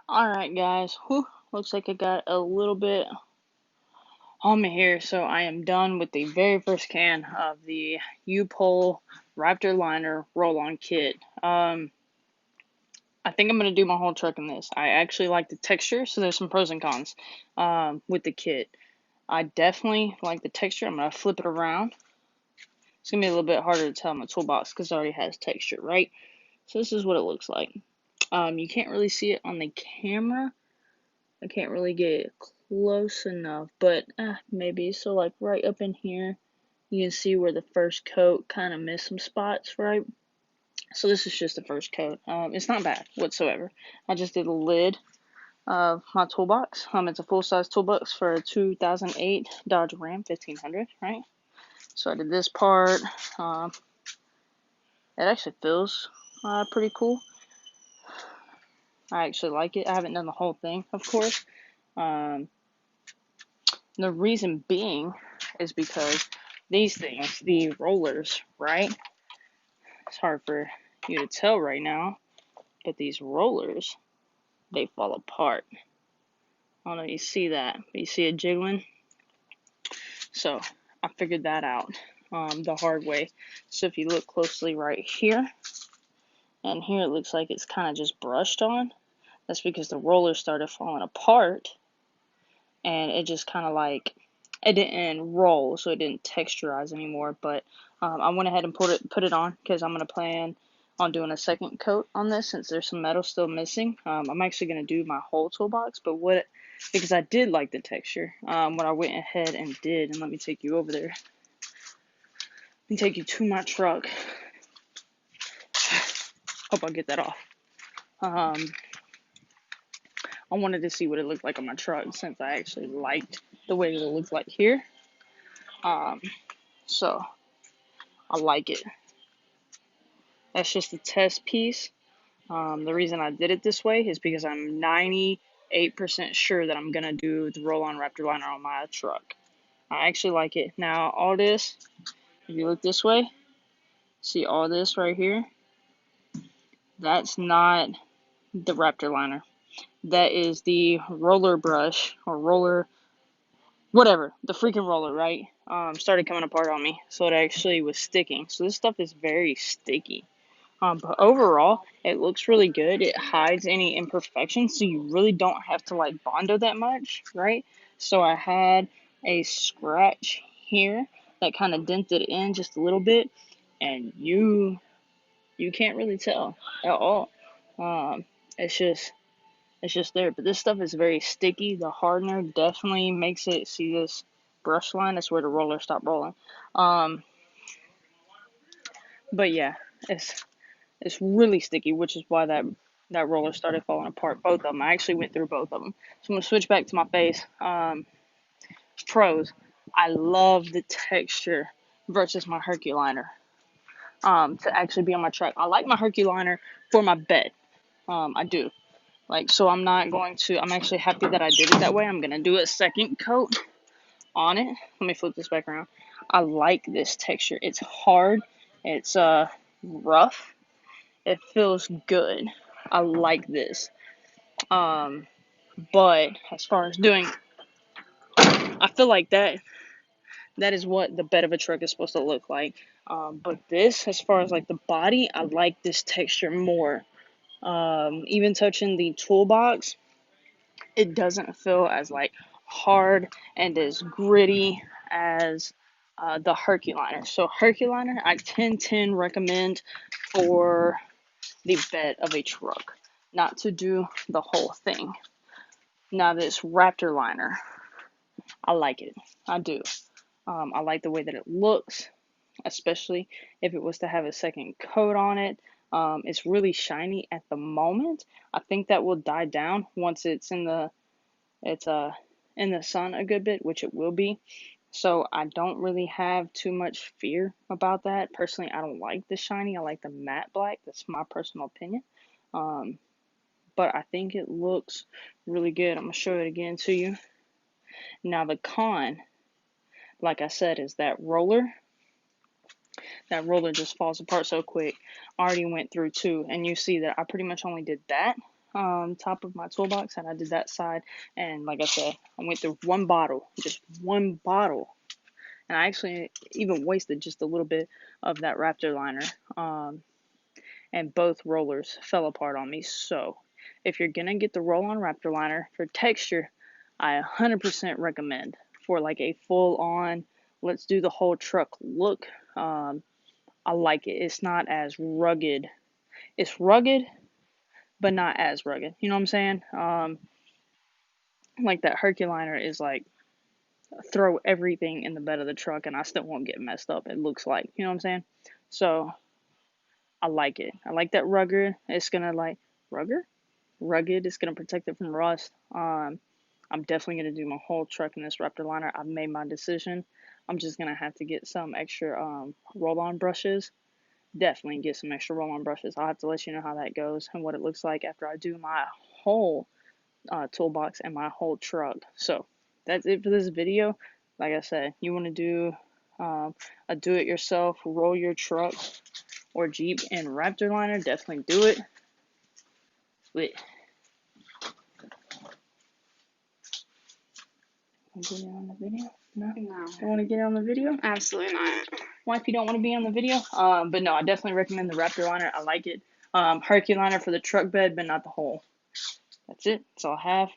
Alright guys, whew, looks like I got a little bit on me here, so I am done with the very first can of the Upol Raptor Liner roll-on kit. I think I'm going to do my whole truck in this. I actually like the texture, so there's some pros and cons with the kit. I definitely like the texture. I'm going to flip it around. It's going to be a little bit harder to tell in my toolbox because it already has texture, right? So this is what it looks like. You can't really see it on the camera. I can't really get close enough, but maybe. So like right up in here, you can see where the first coat kind of missed some spots, right? So this is just the first coat. It's not bad whatsoever. I just did a lid of my toolbox. It's a full-size toolbox for a 2008 Dodge Ram 1500, right? So I did this part. It actually feels pretty cool. I actually like it. I haven't done the whole thing, of course. Um, the reason being is because these things, the rollers, right? It's hard for you to tell right now, but these rollers, they fall apart. I don't know if you see that, but you see it jiggling? So I figured that out the hard way. So if you look closely right here, and here it looks like it's kind of just brushed on. That's because the roller started falling apart, and it just kind of like, it didn't roll, so it didn't texturize anymore. But I went ahead and put it on because I'm going to plan on doing a second coat on this since there's some metal still missing. I'm actually going to do my whole toolbox, but because I did like the texture, what I went ahead and did, and let me take you over there. Let me take you to my truck. Hope I get that off. I wanted to see what it looked like on my truck since I actually liked the way that it looked like here. So I like it. That's just a test piece. The reason I did it this way is because I'm 98% sure that I'm going to do the roll-on Raptor liner on my truck. I actually like it. Now, all this, if you look this way, see all this right here? That's not the Raptor liner. That is the roller brush, or roller, whatever, the freaking roller, right? Started coming apart on me, so it actually was sticking. So this stuff is very sticky. But overall, it looks really good. It hides any imperfections, so you really don't have to like Bondo that much, right? So I had a scratch here that kind of dented in just a little bit, and you can't really tell at all. Um, it's just there. But this stuff is very sticky. The hardener definitely makes it. See this brush line? That's where the roller stopped rolling. Um, but yeah, it's really sticky, which is why that roller started falling apart. Both of them. I actually went through both of them. So I'm gonna switch back to my face. Pros. I love the texture versus my Herculiner. To actually be on my truck. I like my Herculiner for my bed. I do. Like, so I'm not going to. I'm actually happy that I did it that way. I'm gonna do a second coat on it. Let me flip this back around. I like this texture. It's hard. It's rough. It feels good. I like this. But as far as doing, I feel like that is what the bed of a truck is supposed to look like. But this, as far as like the body, I like this texture more. Even touching the toolbox, it doesn't feel as like hard and as gritty as the Herculiner. So Herculiner, I 10/10 recommend for the bed of a truck, not to do the whole thing. Now this Raptor liner, I like it. I do. I like the way that it looks, especially if it was to have a second coat on it. It's really shiny at the moment. I think that will die down once it's in the sun a good bit, which it will be. So I don't really have too much fear about that. Personally, I don't like the shiny. I like the matte black. That's my personal opinion. Um, but I think it looks really good. I'm gonna show it again to you. Now the con, like I said, is that roller. That roller just falls apart so quick. I already went through two, and you see that I pretty much only did that. top of my toolbox, and I did that side. And like I said, I went through one bottle, just one bottle, and I actually even wasted just a little bit of that Raptor liner. And both rollers fell apart on me. So if you're gonna get the roll-on Raptor liner for texture, I 100% recommend for like a full-on, let's do the whole truck look. I like it. It's not as rugged. It's rugged, but not as rugged. You know what I'm saying? Like that Herculiner is like throw everything in the bed of the truck and I still won't get messed up. It looks like, you know what I'm saying? So I like it. I like that rugged. It's gonna like rugged. It's gonna protect it from rust. I'm definitely gonna do my whole truck in this Raptor liner. I've made my decision. I'm just gonna have to get some extra roll-on brushes. Definitely get some extra roll-on brushes. I'll have to let you know how that goes and what it looks like after I do my whole toolbox and my whole truck. So that's it for this video. Like I said, you want to do a do-it-yourself, roll your truck or Jeep in Raptor liner, definitely do it. But get it on the video? No. You want to get it on the video? Absolutely not. Why, if you don't want to be on the video? But no, I definitely recommend the Raptor liner. I like it. Herculiner for the truck bed, but not the whole. That's it. That's all I have.